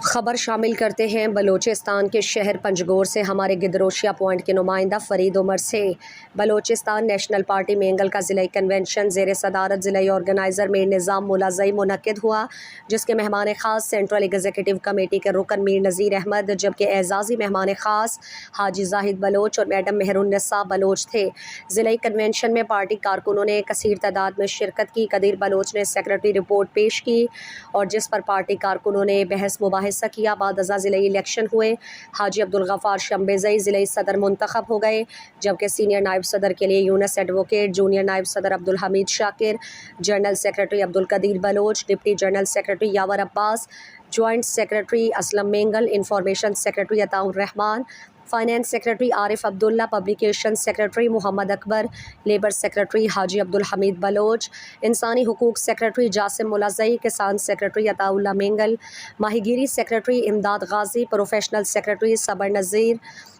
خبر شامل کرتے ہیں بلوچستان کے شہر پنجگور سے ہمارے گدروشیا پوائنٹ کے نمائندہ فرید عمر سے۔ بلوچستان نیشنل پارٹی مینگل کا ضلعی کنونشن زیر صدارت ضلعی آرگنائزر میر نظام ملازئی منعقد ہوا، جس کے مہمان خاص سینٹرل ایگزیکٹو کمیٹی کے رکن میر نذیر احمد، جبکہ اعزازی مہمان خاص حاجی زاہد بلوچ اور میڈم مہر النساء بلوچ تھے۔ ضلعی کنونشن میں پارٹی کارکنوں نے کثیر تعداد میں شرکت کی۔ قدیر بلوچ نے سیکریٹری رپورٹ پیش کی اور جس پر پارٹی کارکنوں نے بحث مباحثہ کیا۔ بعد ازاں ضلعی الیکشن ہوئے۔ حاجی عبدالغفار شمبیزئی ضلعی صدر منتخب ہو گئے، جبکہ سینئر نائب صدر کے لیے یونس ایڈوکیٹ، جونیئر نائب صدر Abdul Hamid Shakir, general secretary Abdul Qadeer Baloch, deputy general secretary Yawar Abbas, joint secretary Aslam Mengal, information secretary Ata ur Rehman, finance secretary Arif Abdullah, publication secretary Muhammad Akbar, labour secretary Haji Abdul Hamid Baloch, انسانی حقوق سیکریٹری جاسم ملازئی، کسان سیکریٹری عطاء اللہ مینگل، ماہی گیری سیکریٹری امداد غازی، پروفیشنل سیکریٹری صبر نذیر،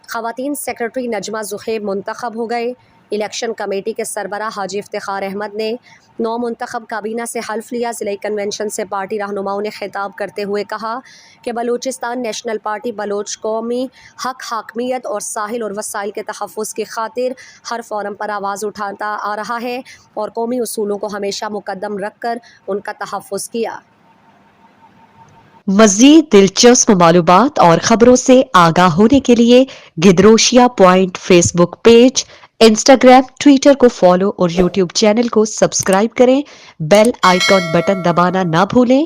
خواتین سیکریٹری نجمہ زخیب منتخب ہو گئے۔ الیکشن کمیٹی کے سربراہ حاجی افتخار احمد نے نو منتخب کابینہ سے حلف لیا۔ ضلعی کنونشن سے پارٹی رہنماؤں نے خطاب کرتے ہوئے کہا کہ بلوچستان نیشنل پارٹی بلوچ قومی حق، حاکمیت اور ساحل اور وسائل کے تحفظ کی خاطر ہر فورم پر آواز اٹھاتا آ رہا ہے اور قومی اصولوں کو ہمیشہ مقدم رکھ کر ان کا تحفظ کیا۔ مزید دلچسپ معلومات اور خبروں سے آگاہ ہونے کے لیے Gedrosia point Facebook page, Instagram, Twitter کو فالو اور یوٹیوب چینل کو سبسکرائب کریں۔ بیل آئیکن بٹن دبانا نہ بھولیں